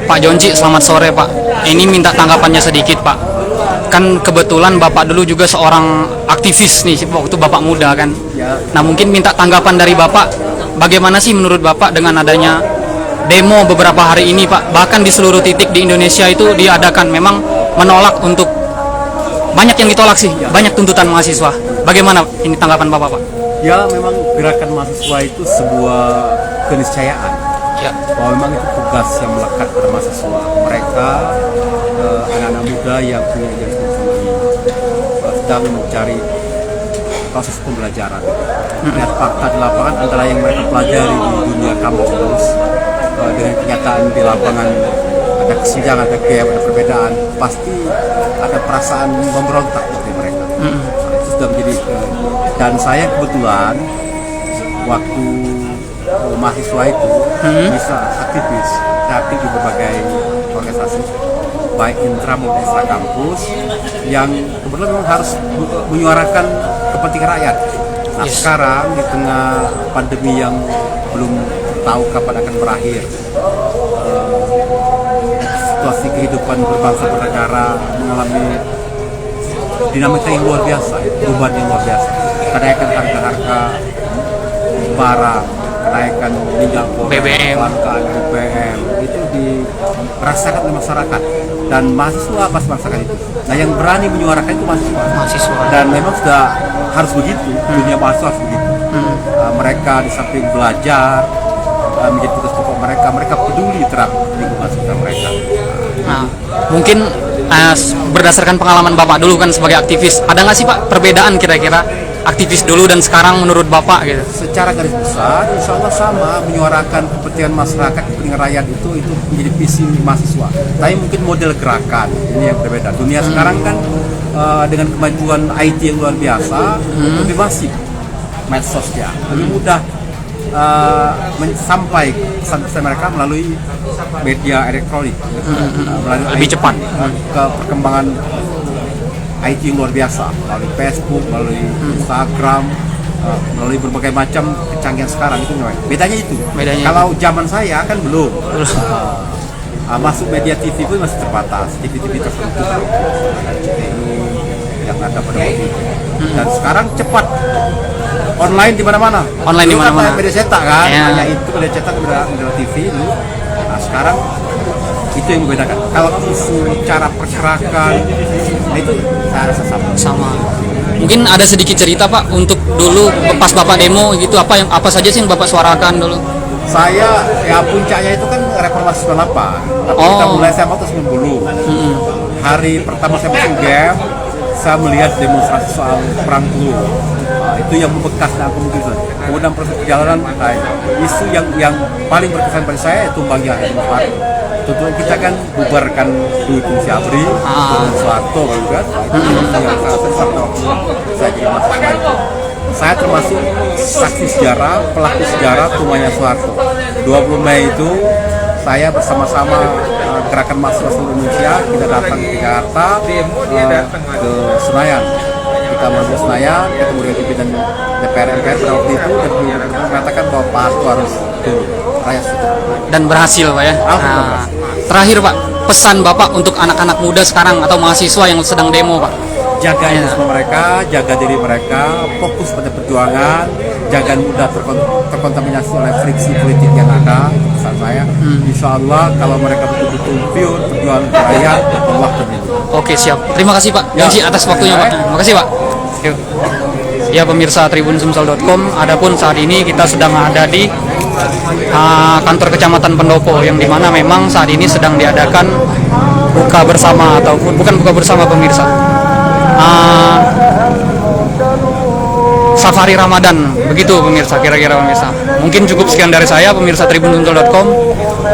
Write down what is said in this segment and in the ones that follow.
Pak Jonci, selamat sore Pak. Ini minta tanggapannya sedikit Pak. Kan kebetulan Bapak dulu juga seorang aktivis nih waktu Bapak muda kan. Nah mungkin minta tanggapan dari Bapak, bagaimana sih menurut Bapak dengan adanya demo beberapa hari ini Pak. Bahkan di seluruh titik di Indonesia itu diadakan, memang menolak untuk banyak yang ditolak sih, banyak tuntutan mahasiswa. Bagaimana ini tanggapan Bapak Pak? Ya memang gerakan mahasiswa itu sebuah keniscayaan Ya. bahwa memang itu tugas yang melekat pada mahasiswa. Mereka anak-anak muda yang punya idealisme tinggi sedang mencari proses pembelajaran. Lihat fakta di lapangan antara yang mereka pelajari di dunia kampus dengan kenyataan di lapangan, ada kesenjangan, ada gap, ada perbedaan, pasti ada perasaan memberontak dari mereka. Itu sudah menjadi dan saya kebetulan waktu mahasiswa itu bisa aktivis, aktif di berbagai organisasi baik intra maupun ekstra kampus yang kebetulan memang harus menyuarakan kepentingan rakyat. Nah sekarang di tengah pandemi yang belum tahu kapan akan berakhir, situasi kehidupan berbangsa bernegara mengalami dinamika yang luar biasa, perubahan yang luar biasa. Kenaikan harga-harga barang, kenaikan minyak BBM, kelangkaan BBM itu dirasakan oleh masyarakat dan mahasiswa pas merasakan itu. Nah yang berani menyuarakan itu mahasiswa. Dan memang sudah harus begitu, dunia mahasiswa harus begitu. Mereka di samping belajar menjadi tugas pokok mereka peduli terhadap lingkungan sekitar mereka. Nah, mungkin berdasarkan pengalaman Bapak dulu kan sebagai aktivis, ada nggak sih Pak perbedaan kira-kira aktivis dulu dan sekarang menurut Bapak gitu? Secara garis besar, insya Allah sama, menyuarakan kepentingan masyarakat, kepentingan rakyat itu menjadi visi mahasiswa. Tapi mungkin model gerakan ini yang berbeda. Dunia sekarang kan dengan kemajuan IT yang luar biasa, lebih masif medsosnya, lebih mudah sampai pesan-pesan mereka melalui media elektronik, melalui lebih cepat ke perkembangan IT yang luar biasa, melalui Facebook, melalui Instagram, melalui berbagai macam kecanggihan sekarang itu bedanya itu. Kalau zaman saya kan belum masuk media TV pun masih terbatas, TV tertentu yang ada pada waktu itu. Dan sekarang cepat online di mana-mana. Online di mana-mana. Media cetak kan, hanya itu media cetak, media TV itu. Nah sekarang itu yang membedakan. Kalau isu cara pergerakan itu saya rasa sama. Mungkin ada sedikit cerita Pak untuk dulu pas Bapak demo gitu, apa saja sih yang Bapak suarakan dulu? Saya ya puncaknya itu kan reformasi 98. Tapi kita mulai saya waktu 90. Hari pertama saya masuk UGM, saya melihat demonstrasi soal perang dulu. Itu yang membekas dan kemudian proses perjalanan isu yang paling berkesan pada saya itu bagian tentu kita kan bubarkan dulu Fungsi ABRI, Soeharto juga. Itu yang sangat besar waktu saya jadi mahasiswa itu. Saya termasuk saksi sejarah, pelaku sejarah tumanya Soeharto. 20 Mei itu saya bersama-sama gerakan mahasiswa seluruh Indonesia, kita datang ke Jakarta, ke Senayan. Kita menuju Senayan, ketemu dengan pimpinan DPR MPR pada waktu itu dan mengatakan bahwa Pak Harto harus turun, rakyat turun. Dan berhasil Pak ya. Terakhir Pak, pesan Bapak untuk anak-anak muda sekarang atau mahasiswa yang sedang demo Pak? Jaga idealisme mereka, jaga diri mereka, fokus pada perjuangan, jangan mudah terkontaminasi oleh friksi politik yang ada. Itu pesan saya. Insya Allah kalau mereka betul-betul pure perjuangan rakyat, Allah terlindungi. Oke siap. Terima kasih Pak Jonci atas waktunya Pak. Terima kasih Pak. Ya pemirsa tribunSumsel.com, adapun saat ini kita sedang ada di kantor Kecamatan Pendopo yang dimana memang saat ini sedang diadakan buka bersama ataupun bukan buka bersama pemirsa. Safari Ramadan, begitu pemirsa, kira-kira pemirsa. Mungkin cukup sekian dari saya pemirsa tribunSumsel.com.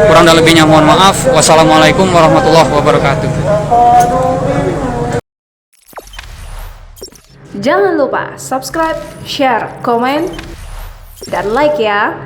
Kurang dan lebihnya mohon maaf. Wassalamualaikum warahmatullahi wabarakatuh. Jangan lupa subscribe, share, komen, dan like ya.